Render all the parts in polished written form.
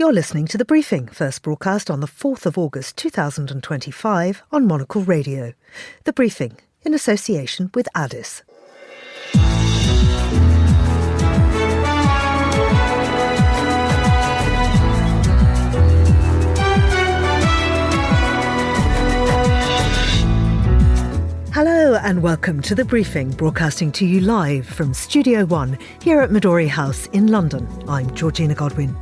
You're listening to The Briefing, first broadcast on the 4th of August 2025 on Monocle Radio. The Briefing, in association with Addis. Hello and welcome to The Briefing, broadcasting to you live from Studio One here at Midori House in London. I'm Georgina Godwin.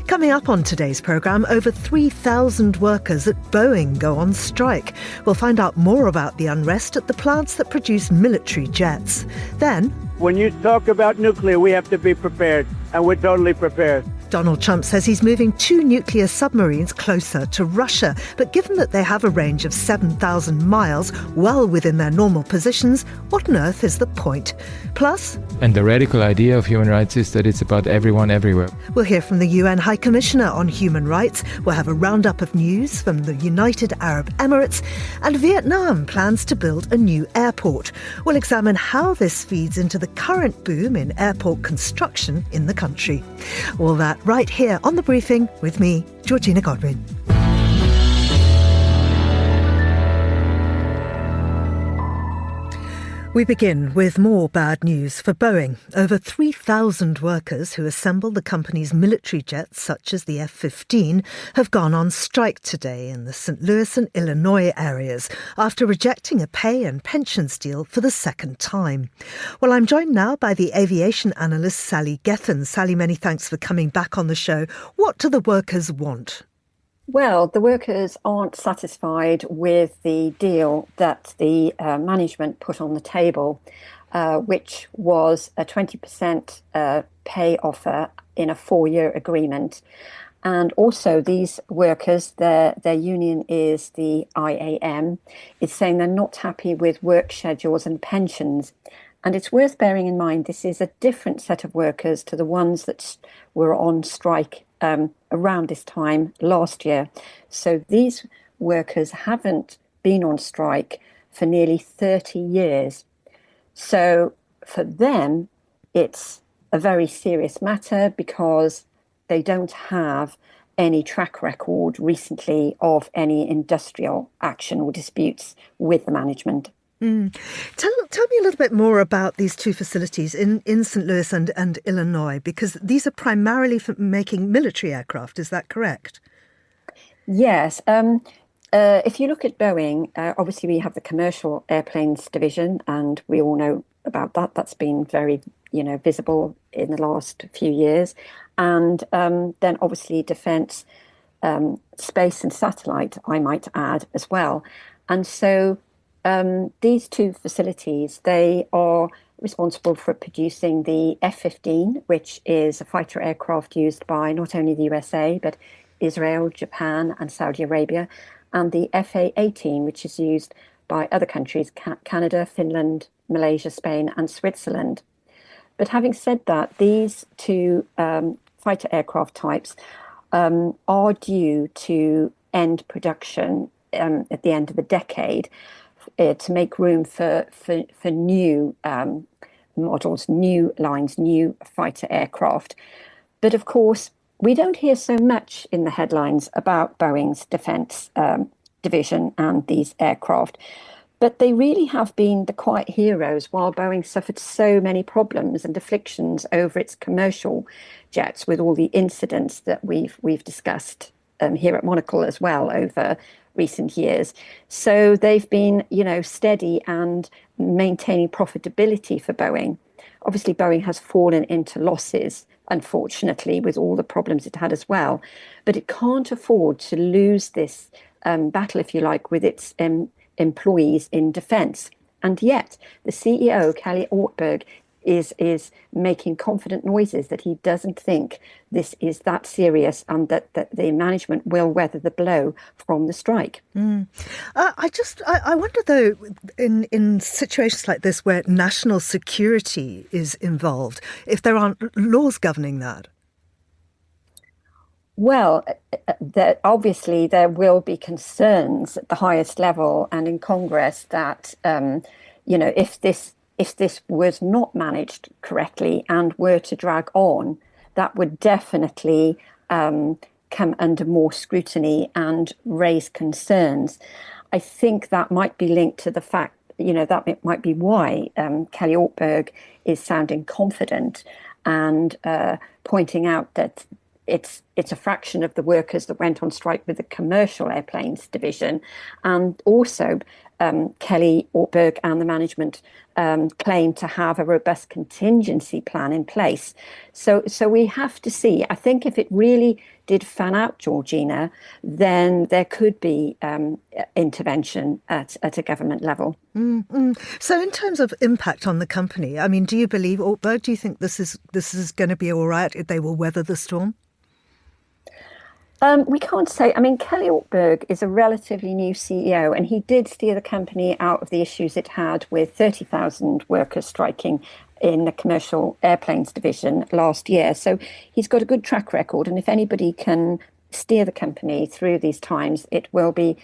Coming up on today's programme, over 3,000 workers at Boeing go on strike. We'll find out more about the unrest at the plants that produce military jets. Then, when you talk about nuclear, we have to be prepared, and we're totally prepared. Donald Trump says he's moving 2 nuclear submarines closer to Russia. But given that they have a range of 7,000 miles, well within their normal positions, what on earth is the point? Plus... And the radical idea of human rights is that it's about everyone everywhere. We'll hear from the UN High Commissioner on Human Rights. We'll have a roundup of news from the United Arab Emirates. And Vietnam plans to build a new airport. We'll examine how this feeds into the current boom in airport construction in the country. All that right here on The Briefing with me, Georgina Godwin. We begin with more bad news for Boeing. Over 3,000 workers who assemble the company's military jets, such as the F-15, have gone on strike today in the St. Louis and Illinois areas after rejecting a pay and pensions deal for the second time. Well, I'm joined now by the aviation analyst Sally Gethin. Sally, many thanks for coming back on the show. What do the workers want? Well, the workers aren't satisfied with the deal that the management put on the table, which was a 20% pay offer in a 4-year agreement. And also these workers, their union is the IAM, is saying they're not happy with work schedules and pensions. And it's worth bearing in mind this is a different set of workers to the ones that were on strike around this time last year. So these workers haven't been on strike for nearly 30 years. So for them, it's a very serious matter because they don't have any track record recently of any industrial action or disputes with the management. Tell me a little bit more about these 2 facilities in St. Louis and Illinois, because these are primarily for making military aircraft. Is that correct? Yes. If you look at Boeing, obviously we have the commercial airplanes division, and we all know about that. That's been very, visible in the last few years. And then obviously defence, space and satellite, I might add as well. And so these 2 facilities, they are responsible for producing the F-15, which is a fighter aircraft used by not only the USA, but Israel, Japan and Saudi Arabia, and the FA-18, which is used by other countries, Canada, Finland, Malaysia, Spain and Switzerland. But having said that, these 2 fighter aircraft types are due to end production at the end of the decade, to make room for new models, new lines, new fighter aircraft. But of course, we don't hear so much in the headlines about Boeing's defence division and these aircraft. But they really have been the quiet heroes while Boeing suffered so many problems and afflictions over its commercial jets, with all the incidents that we've discussed here at Monocle as well over recent years. So they've been, steady and maintaining profitability for Boeing. Obviously, Boeing has fallen into losses, unfortunately, with all the problems it had as well. But it can't afford to lose this battle, if you like, with its employees in defence. And yet, the CEO, Kelly Ortberg, is making confident noises that he doesn't think this is that serious and that the management will weather the blow from the strike. I wonder, though, in situations like this where national security is involved, if there aren't laws governing that. Well, obviously there will be concerns at the highest level and in Congress that, if this was not managed correctly and were to drag on, that would definitely come under more scrutiny and raise concerns. I think that might be linked to the fact, that it might be why Kelly Ortberg is sounding confident and pointing out that it's a fraction of the workers that went on strike with the commercial airplanes division. And also, Kelly Ortberg and the management claim to have a robust contingency plan in place. So we have to see. I think if it really did fan out, Georgina, then there could be intervention at a government level. Mm-hmm. So in terms of impact on the company, I mean, do you believe, Ortberg, do you think this is going to be all right? They will weather the storm? We can't say. I mean, Kelly Ortberg is a relatively new CEO, and he did steer the company out of the issues it had with 30,000 workers striking in the commercial airplanes division last year. So he's got a good track record, and if anybody can steer the company through these times, it will be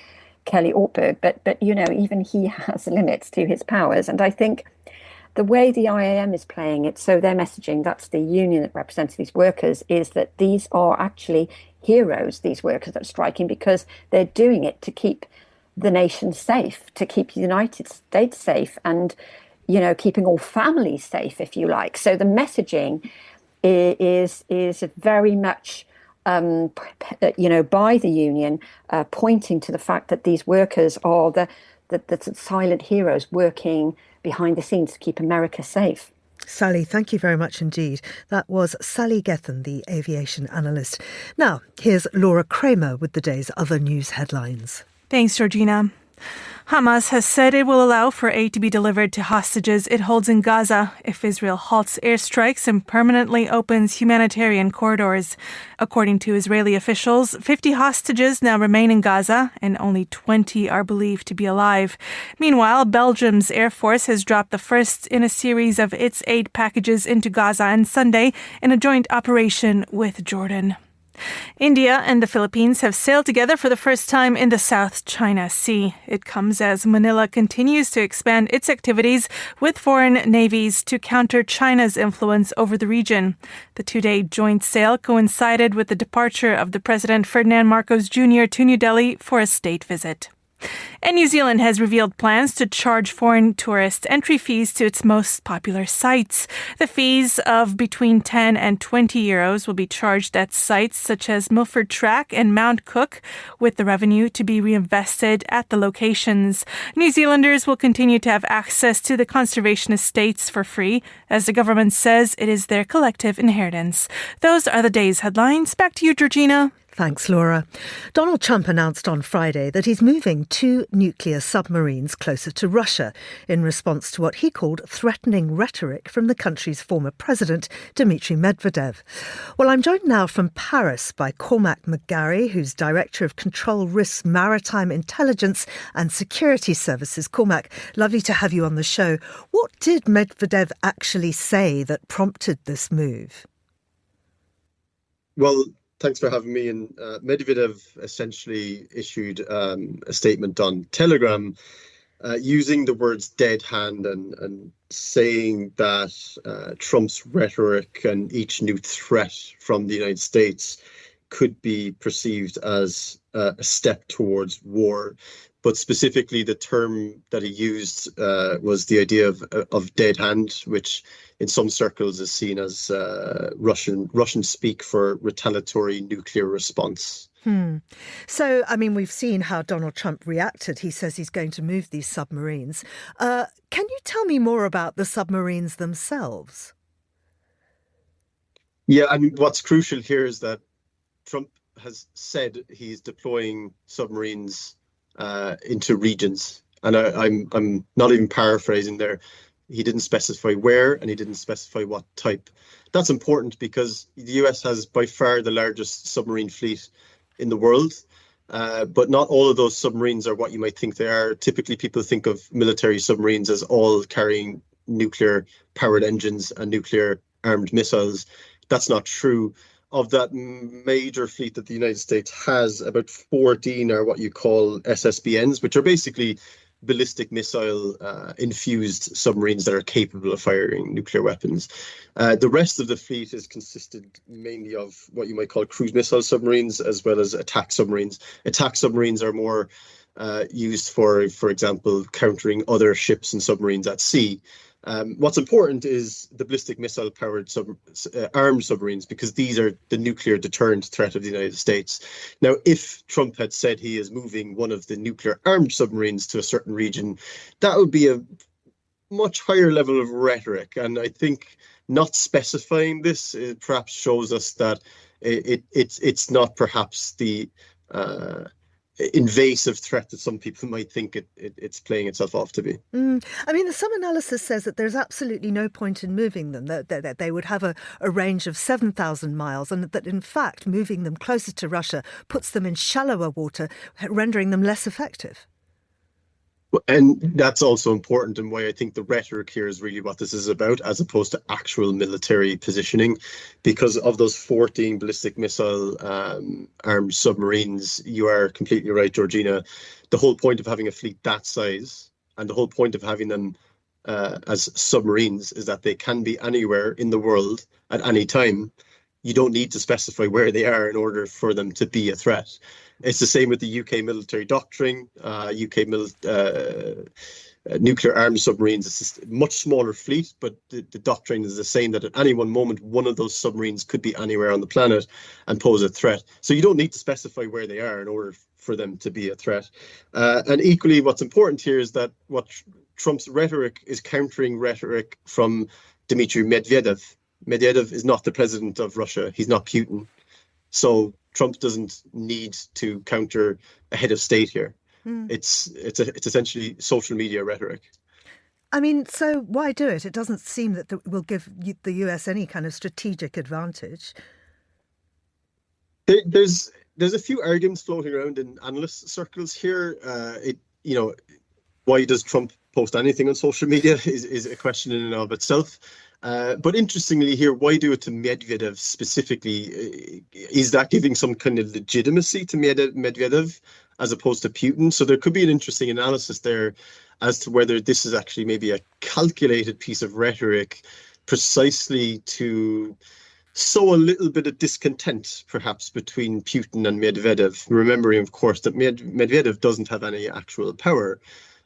Kelly Ortberg. But even he has limits to his powers, and I think the way the IAM is playing it, so their messaging, that's the union that represents these workers, is that these are actually heroes, these workers that are striking, because they're doing it to keep the nation safe, to keep the United States safe, and, keeping all families safe, if you like. So the messaging is very much, by the union, pointing to the fact that these workers are the silent heroes working behind the scenes to keep America safe. Sally, thank you very much indeed. That was Sally Gethin, the aviation analyst. Now, here's Laura Kramer with the day's other news headlines. Thanks, Georgina. Hamas has said it will allow for aid to be delivered to hostages it holds in Gaza if Israel halts airstrikes and permanently opens humanitarian corridors. According to Israeli officials, 50 hostages now remain in Gaza and only 20 are believed to be alive. Meanwhile, Belgium's Air Force has dropped the first in a series of its aid packages into Gaza on Sunday in a joint operation with Jordan. India and the Philippines have sailed together for the first time in the South China Sea. It comes as Manila continues to expand its activities with foreign navies to counter China's influence over the region. The two-day joint sail coincided with the departure of the President Ferdinand Marcos Jr. to New Delhi for a state visit. And New Zealand has revealed plans to charge foreign tourist entry fees to its most popular sites. The fees of between 10 and 20 euros will be charged at sites such as Milford Track and Mount Cook, with the revenue to be reinvested at the locations. New Zealanders will continue to have access to the conservation estates for free, as the government says it is their collective inheritance. Those are the day's headlines. Back to you, Georgina. Thanks, Laura. Donald Trump announced on Friday that he's moving 2 nuclear submarines closer to Russia in response to what he called threatening rhetoric from the country's former president, Dmitry Medvedev. Well, I'm joined now from Paris by Cormac McGarry, who's Director of Control Risks Maritime Intelligence and Security Services. Cormac, lovely to have you on the show. What did Medvedev actually say that prompted this move? Well, thanks for having me. And Medvedev essentially issued a statement on Telegram using the words dead hand and saying that Trump's rhetoric and each new threat from the United States could be perceived as a step towards war. But specifically, the term that he used was the idea of dead hand, which in some circles is seen as Russian speak for retaliatory nuclear response. So, I mean, we've seen how Donald Trump reacted. He says he's going to move these submarines. Can you tell me more about the submarines themselves? Yeah, I mean, what's crucial here is that Trump has said he's deploying submarines into regions, and I'm not even paraphrasing there. He didn't specify where, and he didn't specify what type. That's important because the US has by far the largest submarine fleet in the world, but not all of those submarines are what you might think they are. Typically, people think of military submarines as all carrying nuclear powered engines and nuclear armed missiles. That's not true. Of that major fleet that the United States has, about 14 are what you call SSBNs, which are basically ballistic missile infused submarines that are capable of firing nuclear weapons. The rest of the fleet is consisted mainly of what you might call cruise missile submarines, as well as attack submarines. Attack submarines are more used for example, countering other ships and submarines at sea. What's important is the ballistic missile-powered armed submarines, because these are the nuclear deterrent threat of the United States. Now, if Trump had said he is moving one of the nuclear-armed submarines to a certain region, that would be a much higher level of rhetoric. And I think not specifying this perhaps shows us that it's not perhaps the invasive threat that some people might think it's playing itself off to be. I mean, some analysis says that there's absolutely no point in moving them, that they would have a range of 7,000 miles, and that in fact moving them closer to Russia puts them in shallower water, rendering them less effective. And that's also important, and why I think the rhetoric here is really what this is about, as opposed to actual military positioning. Because of those 14 ballistic missile armed submarines, you are completely right, Georgina. The whole point of having a fleet that size, and the whole point of having them as submarines, is that they can be anywhere in the world at any time. You don't need to specify where they are in order for them to be a threat. It's the same with the UK military doctrine. Nuclear armed submarines, it's a much smaller fleet, but the doctrine is the same, that at any one moment, one of those submarines could be anywhere on the planet and pose a threat. So you don't need to specify where they are in order for them to be a threat. And equally, what's important here is that what Trump's rhetoric is countering rhetoric from Dmitry Medvedev. Medvedev is not the president of Russia. He's not Putin. So Trump doesn't need to counter a head of state here. It's essentially social media rhetoric. I mean, so why do it? It doesn't seem that will give the US any kind of strategic advantage. There's a few arguments floating around in analyst circles here. Why does Trump post anything on social media is a question in and of itself. But interestingly here, why do it to Medvedev specifically? Is that giving some kind of legitimacy to Medvedev as opposed to Putin? So there could be an interesting analysis there as to whether this is actually maybe a calculated piece of rhetoric precisely to sow a little bit of discontent, perhaps, between Putin and Medvedev, remembering, of course, that Medvedev doesn't have any actual power.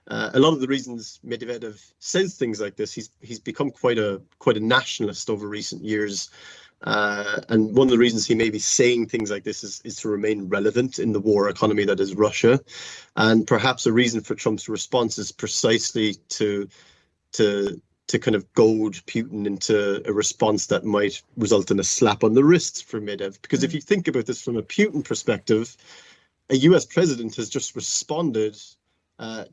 A lot of the reasons Medvedev says things like this, he's become quite a nationalist over recent years, and one of the reasons he may be saying things like this is to remain relevant in the war economy that is Russia, and perhaps a reason for Trump's response is precisely to kind of goad Putin into a response that might result in a slap on the wrist for Medvedev. Because if you think about this from a Putin perspective, a US president has just responded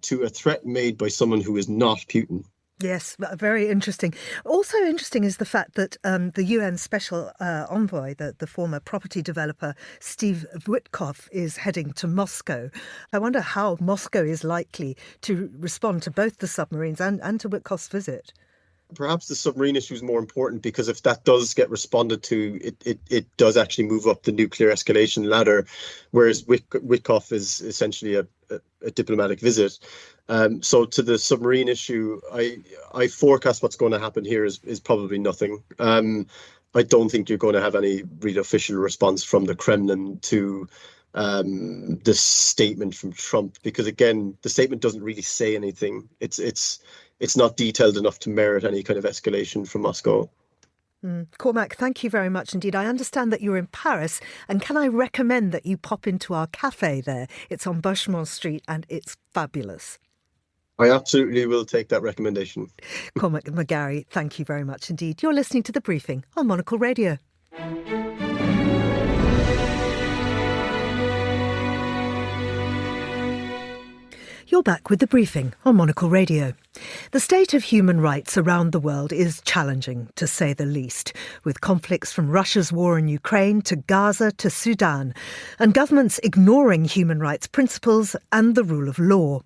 to a threat made by someone who is not Putin. Yes, very interesting. Also interesting is the fact that the UN Special Envoy, the former property developer Steve Witkoff, is heading to Moscow. I wonder how Moscow is likely to respond to both the submarines and to Witkoff's visit. Perhaps the submarine issue is more important, because if that does get responded to, it does actually move up the nuclear escalation ladder, whereas Witkoff is essentially a diplomatic visit. So to the submarine issue, I forecast what's going to happen here is probably nothing. I don't think you're going to have any real official response from the Kremlin to this statement from Trump, because again, the statement doesn't really say anything. It's not detailed enough to merit any kind of escalation from Moscow. Cormac, thank you very much indeed. I understand that you're in Paris, and can I recommend that you pop into our cafe there? It's on Bushmont Street and it's fabulous. I absolutely will take that recommendation. Cormac McGarry, thank you very much indeed. You're listening to The Briefing on Monocle Radio. You're back with The Briefing on Monocle Radio. The state of human rights around the world is challenging, to say the least, with conflicts from Russia's war in Ukraine to Gaza to Sudan, and governments ignoring human rights principles and the rule of law.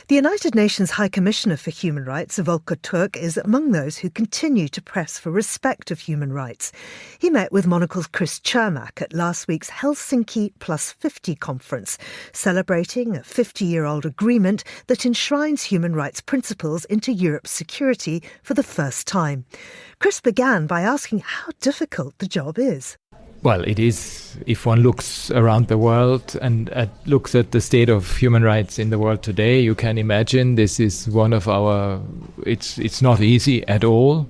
The United Nations High Commissioner for Human Rights, Volker Turk, is among those who continue to press for respect of human rights. He met with Monocle's Chris Chermak at last week's Helsinki Plus 50 conference, celebrating a 50-year-old agreement that enshrines human rights principles into Europe's security for the first time. Chris began by asking how difficult the job is. Well, it is, if one looks around the world and looks at the state of human rights in the world today, you can imagine this is one of our, it's not easy at all.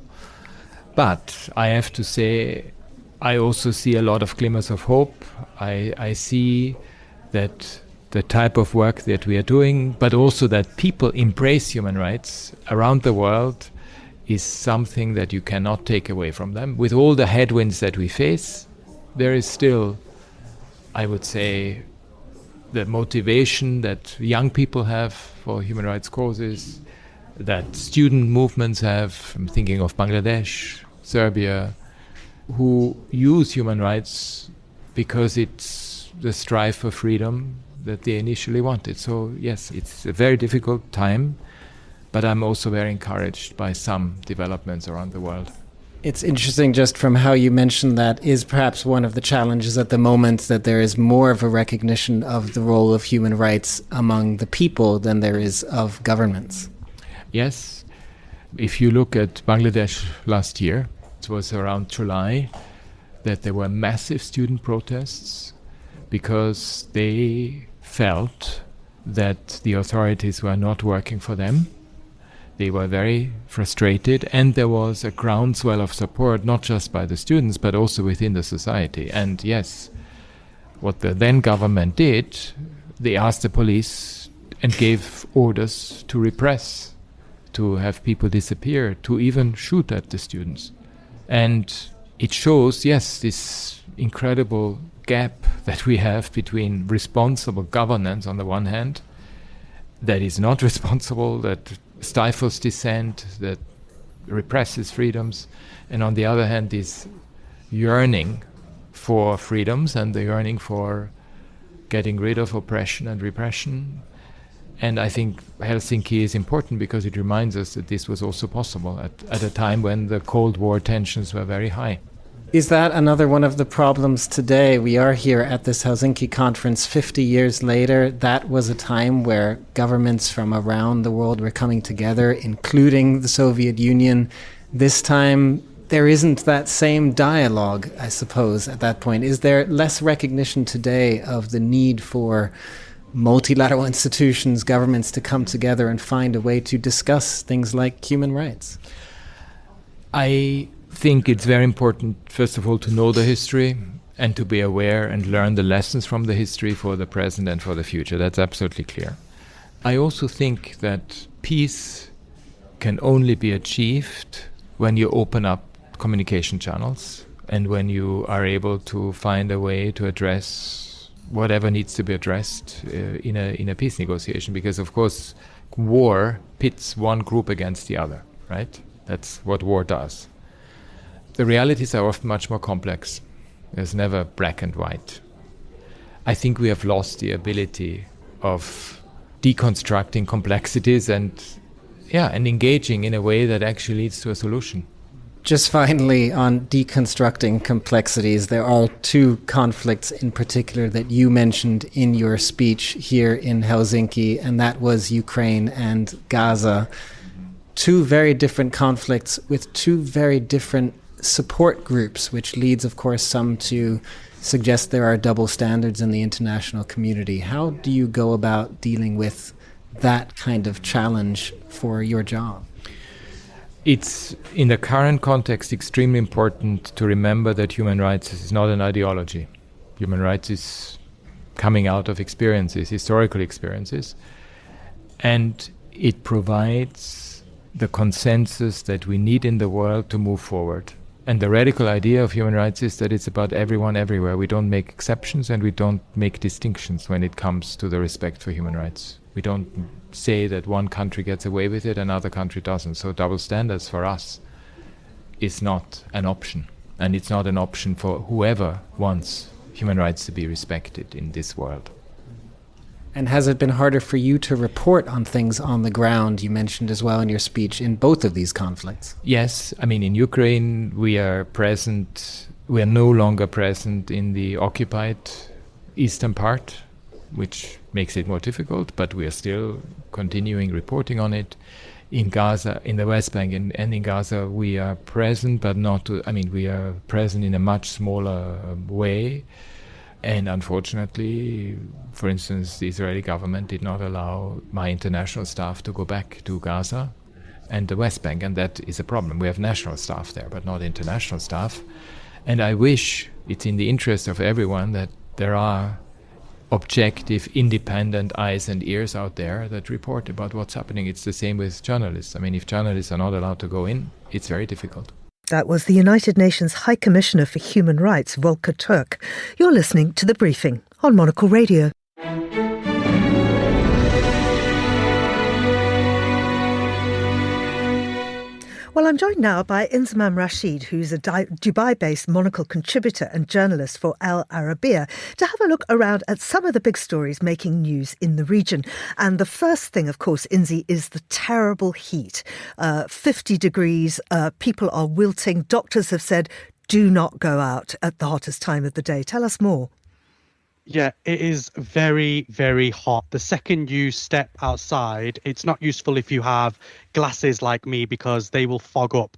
But I have to say, I also see a lot of glimmers of hope. I see that the type of work that we are doing, but also that people embrace human rights around the world is something that you cannot take away from them. With all the headwinds that we face, there is still, I would say, the motivation that young people have for human rights causes, that student movements have. I'm thinking of Bangladesh, Serbia, who use human rights because it's the strive for freedom that they initially wanted. So yes, it's a very difficult time, but I'm also very encouraged by some developments around the world. It's interesting, just from how you mentioned that, is perhaps one of the challenges at the moment that there is more of a recognition of the role of human rights among the people than there is of governments. Yes. If you look at Bangladesh last year, it was around July that there were massive student protests because they felt that the authorities were not working for them. They were very frustrated, and there was a groundswell of support, not just by the students, but also within the society. And yes, what the then government did, they asked the police and gave orders to repress, to have people disappear, to even shoot at the students. And it shows, yes, this incredible gap that we have between responsible governance on the one hand, that is not responsible, that stifles dissent, that represses freedoms, and on the other hand this yearning for freedoms and the yearning for getting rid of oppression and repression. And I think Helsinki is important because it reminds us that this was also possible at a time when the Cold War tensions were very high. Is that another one of the problems today? We are here at this Helsinki conference 50 years later. That was a time where governments from around the world were coming together, including the Soviet Union. This time, there isn't that same dialogue, I suppose, at that point. Is there less recognition today of the need for multilateral institutions, governments to come together and find a way to discuss things like human rights? I think it's very important, first of all, to know the history and to be aware and learn the lessons from the history for the present and for the future. That's absolutely clear. I also think that peace can only be achieved when you open up communication channels and when you are able to find a way to address whatever needs to be addressed in a peace negotiation. Because, of course, war pits one group against the other, right? That's what war does. The realities are often much more complex. There's never black and white. I think we have lost the ability of deconstructing complexities and engaging in a way that actually leads to a solution. Just finally, on deconstructing complexities, there are two conflicts in particular that you mentioned in your speech here in Helsinki, and that was Ukraine and Gaza. Two very different conflicts with two very different support groups, which leads, of course, some to suggest there are double standards in the international community. How do you go about dealing with that kind of challenge for your job? It's, in the current context, extremely important to remember that human rights is not an ideology. Human rights is coming out of experiences, historical experiences, and it provides the consensus that we need in the world to move forward. And the radical idea of human rights is that it's about everyone everywhere. We don't make exceptions and we don't make distinctions when it comes to the respect for human rights. We don't say that one country gets away with it, another country doesn't. So double standards for us is not an option. And it's not an option for whoever wants human rights to be respected in this world. And has it been harder for you to report on things on the ground, you mentioned as well in your speech, in both of these conflicts? Yes, I mean, in Ukraine, we are no longer present in the occupied eastern part, which makes it more difficult, but we are still continuing reporting on it. In Gaza, in the West Bank and in Gaza, we are present, but we are present in a much smaller way. And unfortunately, for instance, the Israeli government did not allow my international staff to go back to Gaza and the West Bank, and that is a problem. We have national staff there, but not international staff. And I wish it's in the interest of everyone that there are objective, independent eyes and ears out there that report about what's happening. It's the same with journalists. I mean, if journalists are not allowed to go in, it's very difficult. That was the United Nations High Commissioner for Human Rights, Volker Turk. You're listening to The Briefing on Monocle Radio. Well, I'm joined now by Inzamam Rashid, who's a Dubai-based Monocle contributor and journalist for Al Arabiya, to have a look around at some of the big stories making news in the region. And the first thing, of course, Inzi, is the terrible heat. 50 degrees, people are wilting. Doctors have said, do not go out at the hottest time of the day. Tell us more. Yeah, it is very, very hot. The second you step outside, it's not useful if you have glasses like me because they will fog up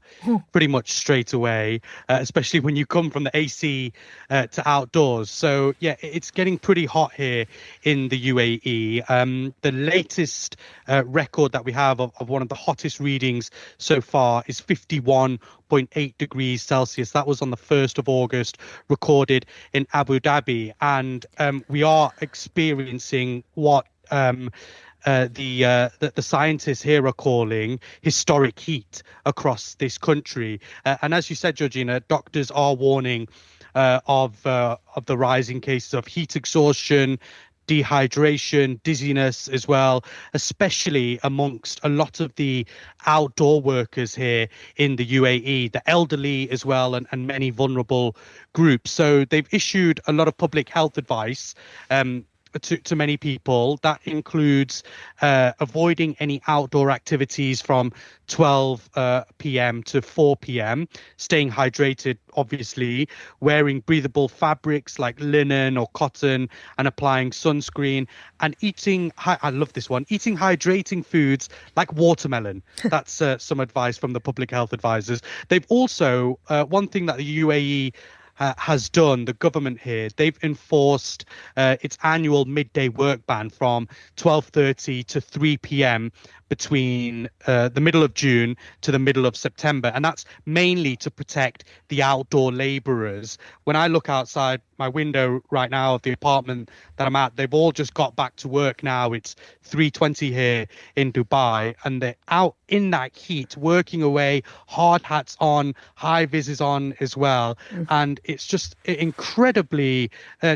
pretty much straight away, especially when you come from the AC to outdoors. So, yeah, it's getting pretty hot here in the UAE. The latest record that we have of one of the hottest readings so far is 51.8 degrees Celsius. That was on the 1st of August, recorded in Abu Dhabi. And we are experiencing what the scientists here are calling historic heat across this country. And as you said, Georgina, doctors are warning of the rising cases of heat exhaustion, dehydration, dizziness as well, especially amongst a lot of the outdoor workers here in the UAE, the elderly as well, and many vulnerable groups. So they've issued a lot of public health advice to many people. That includes avoiding any outdoor activities from 12 p.m. to 4 p.m, staying hydrated, obviously, wearing breathable fabrics like linen or cotton, and applying sunscreen, and eating, I love this one, eating hydrating foods like watermelon. That's some advice from the public health advisors. They've also, one thing that the UAE has done, the government here, they've enforced its annual midday work ban from 12:30 to 3 p.m. between the middle of June to the middle of September. And that's mainly to protect the outdoor labourers. When I look outside my window right now of the apartment that I'm at, they've all just got back to work now. It's 3:20 here in Dubai, and they're out in that heat, working away, hard hats on, high vises on as well. And it's just incredibly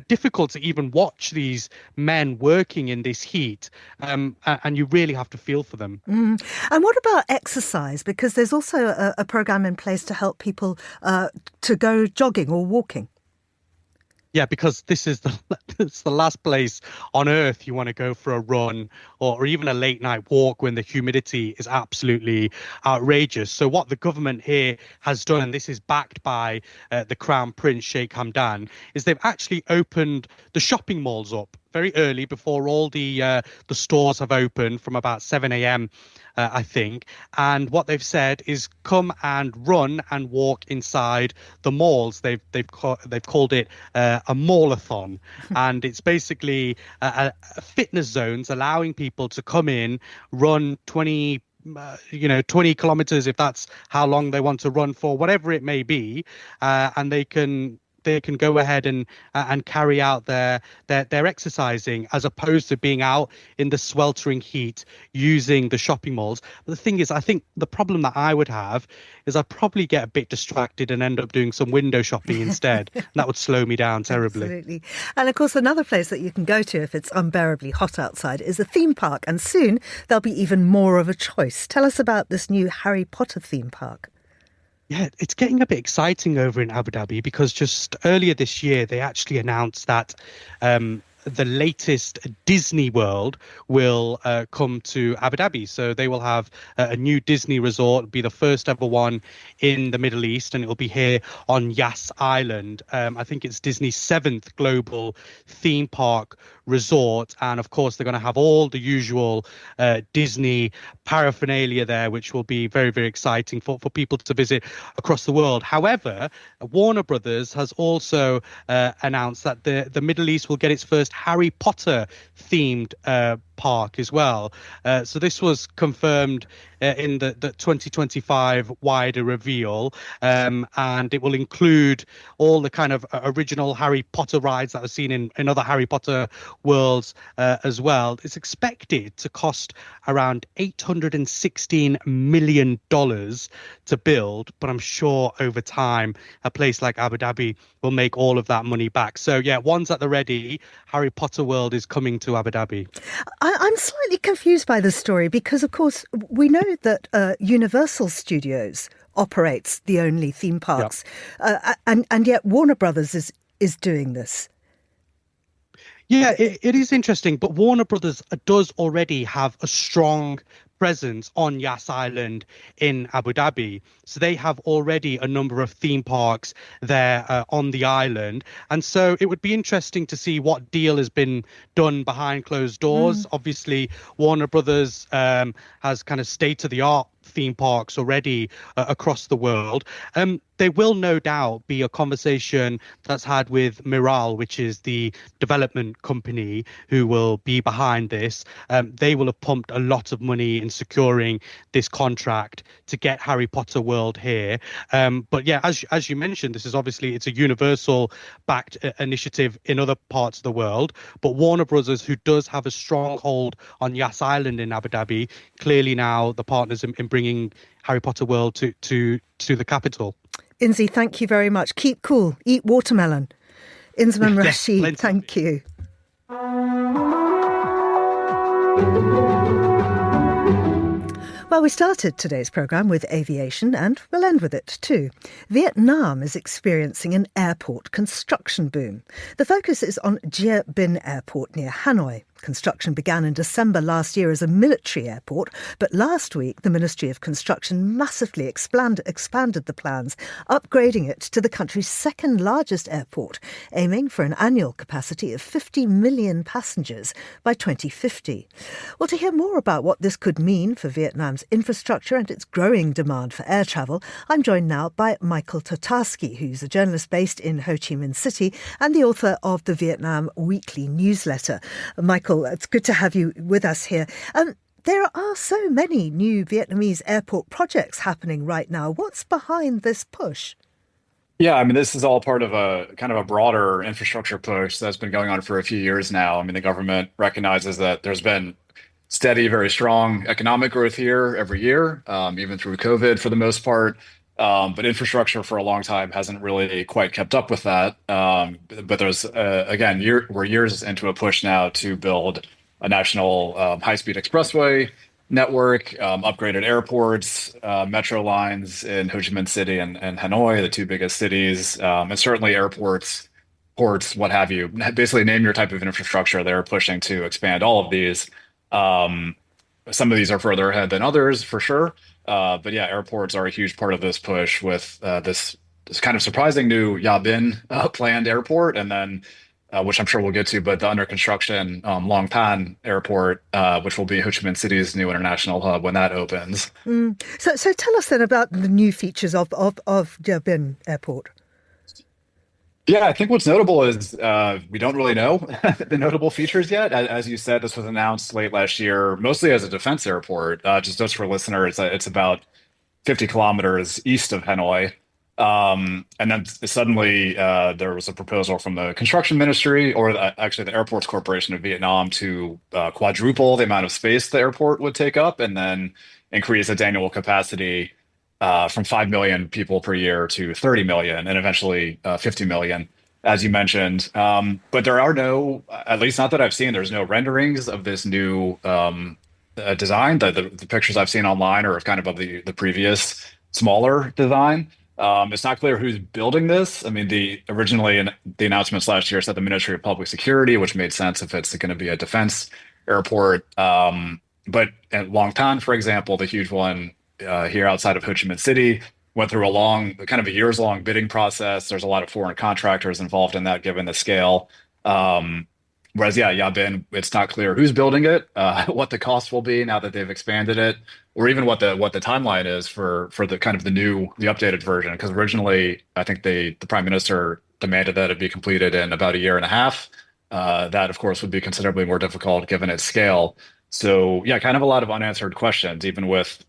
difficult to even watch these men working in this heat. And you really have to feel for them. And what about exercise? Because there's also a program in place to help people to go jogging or walking. Yeah, because this is it's the last place on earth you want to go for a run or even a late night walk when the humidity is absolutely outrageous. So what the government here has done, and this is backed by the Crown Prince Sheikh Hamdan, is they've actually opened the shopping malls up very early before all the stores have opened from about 7 a.m. I think. And what they've said is come and run and walk inside the malls. They've called it a mallathon, and it's basically fitness zones allowing people to come in, run 20 kilometers if that's how long they want to run for, whatever it may be, and they can go ahead and carry out their exercising, as opposed to being out in the sweltering heat using the shopping malls. But the thing is, I think the problem that I would have is I'd probably get a bit distracted and end up doing some window shopping instead. That would slow me down terribly. Absolutely. And of course, another place that you can go to if it's unbearably hot outside is a theme park. And soon there'll be even more of a choice. Tell us about this new Harry Potter theme park. Yeah, it's getting a bit exciting over in Abu Dhabi because just earlier this year, they actually announced that the latest Disney World will come to Abu Dhabi. So they will have a new Disney resort, be the first ever one in the Middle East, and it will be here on Yas Island. I think it's Disney's 7th global theme park resort. And of course, they're going to have all the usual Disney paraphernalia there, which will be very, very exciting for people to visit across the world. However, Warner Brothers has also announced that the Middle East will get its first Harry Potter themed park as well. So this was confirmed in the 2025 wider reveal, and it will include all the kind of original Harry Potter rides that are seen in other Harry Potter worlds as well. It's expected to cost around $816 million to build, but I'm sure over time a place like Abu Dhabi will make all of that money back. So yeah, once at the ready, Harry Potter World is coming to Abu Dhabi. I'm slightly confused by this story because, of course, we know that Universal Studios operates the only theme parks, and yet Warner Brothers is doing this. Yeah, it is interesting, but Warner Brothers does already have a strong presence on Yas Island in Abu Dhabi. So they have already a number of theme parks there on the island. And so it would be interesting to see what deal has been done behind closed doors. Obviously, Warner Brothers has kind of state-of-the-art theme parks already across the world. There will no doubt be a conversation that's had with Miral, which is the development company who will be behind this. They will have pumped a lot of money in securing this contract to get Harry Potter World here. But yeah, as you mentioned, this is obviously, it's a Universal backed initiative in other parts of the world. But Warner Brothers, who does have a stronghold on Yas Island in Abu Dhabi, clearly now the partners in bringing Harry Potter World to the capital. Inzi, thank you very much. Keep cool. Eat watermelon. Inzman Rashid, thank you. Well, we started today's programme with aviation and we'll end with it too. Vietnam is experiencing an airport construction boom. The focus is on Dien Bien Airport near Hanoi. Construction began in December last year as a military airport, but last week the Ministry of Construction massively expanded the plans, upgrading it to the country's second largest airport, aiming for an annual capacity of 50 million passengers by 2050. Well, to hear more about what this could mean for Vietnam's infrastructure and its growing demand for air travel, I'm joined now by Michael Totarski, who's a journalist based in Ho Chi Minh City and the author of the Vietnam Weekly newsletter. Michael, it's good to have you with us here. There are so many new Vietnamese airport projects happening right now. What's behind this push? Yeah, I mean, this is all part of a kind of a broader infrastructure push that's been going on for a few years now. I mean, the government recognizes that there's been steady, very strong economic growth here every year, even through COVID for the most part. But infrastructure for a long time hasn't really quite kept up with that. But there's, again, we're years into a push now to build a national high-speed expressway network, upgraded airports, metro lines in Ho Chi Minh City and Hanoi, the two biggest cities, and certainly airports, ports, what have you. Basically, name your type of infrastructure. They're pushing to expand all of these. Some of these are further ahead than others, for sure. But yeah, airports are a huge part of this push with this kind of surprising new Nha Binh planned airport, and then, which I'm sure we'll get to, but the under construction Long Tan airport, which will be Ho Chi Minh City's new international hub when that opens. So tell us then about the new features of Nha Binh Airport. Yeah, I think what's notable is we don't really know the notable features yet. As you said, this was announced late last year, mostly as a defense airport. Just for listeners, it's about 50 kilometers east of Hanoi. And then suddenly there was a proposal from the construction ministry, or actually the Airports Corporation of Vietnam, to quadruple the amount of space the airport would take up and then increase its annual capacity from 5 million people per year to 30 million and eventually 50 million, as you mentioned. But there are no, at least not that I've seen, there's no renderings of this new design. The pictures I've seen online are kind of the previous smaller design. It's not clear who's building this. I mean, originally the announcements last year said the Ministry of Public Security, which made sense if it's going to be a defense airport. But at Longtan, for example, the huge one here outside of Ho Chi Minh City, went through a years-long bidding process. There's a lot of foreign contractors involved in that, given the scale. Whereas, Yabin, it's not clear who's building it, what the cost will be now that they've expanded it, or even what the timeline is for the the updated version. Because originally, I think the Prime Minister demanded that it be completed in about a year and a half. That, of course, would be considerably more difficult given its scale. So, kind of a lot of unanswered questions, even with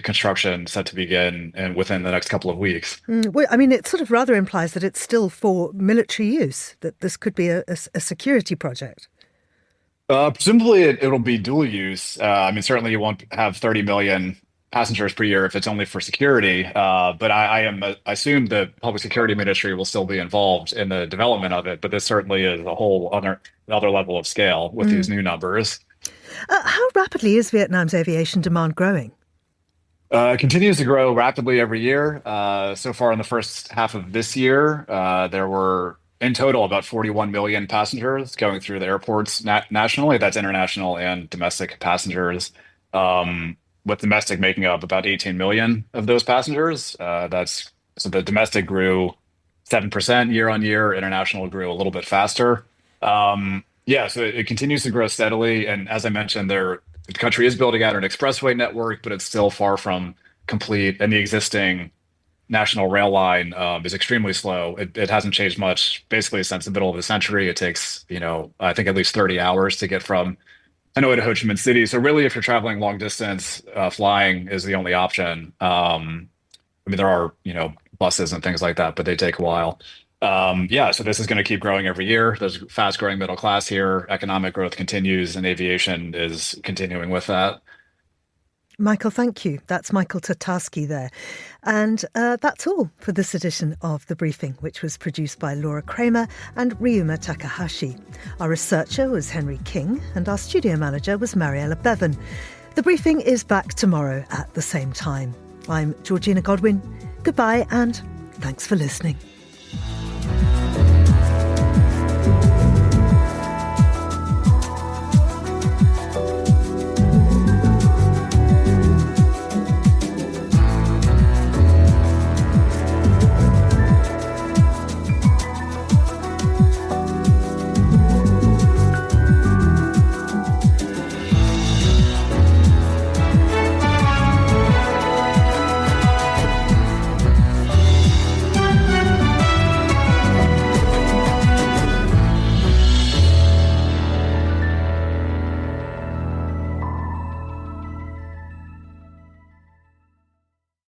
construction set to begin and within the next couple of weeks. Well, I mean, it sort of rather implies that it's still for military use, that this could be a security project. Presumably, it'll be dual use. I mean, certainly you won't have 30 million passengers per year if it's only for security. But I assume the Public Security Ministry will still be involved in the development of it. But this certainly is a whole other level of scale with these new numbers. How rapidly is Vietnam's aviation demand growing? It continues to grow rapidly every year. So far in the first half of this year, there were in total about 41 million passengers going through the airports nationally. That's international and domestic passengers, with domestic making up about 18 million of those passengers. So the domestic grew 7% year on year. International grew a little bit faster. So it continues to grow steadily. And as I mentioned, the country is building out an expressway network, but it's still far from complete. And the existing national rail line is extremely slow. It hasn't changed much basically since the middle of the century. It takes, I think at least 30 hours to get from Hanoi to Ho Chi Minh City. So really, if you're traveling long distance, flying is the only option. I mean, there are, buses and things like that, but they take a while. So this is going to keep growing every year. There's a fast growing middle class here. Economic growth continues and aviation is continuing with that. Michael, thank you. That's Michael Tatarski there. And that's all for this edition of The Briefing, which was produced by Laura Kramer and Ryuma Takahashi. Our researcher was Henry King and our studio manager was Mariella Bevan. The Briefing is back tomorrow at the same time. I'm Georgina Godwin. Goodbye and thanks for listening.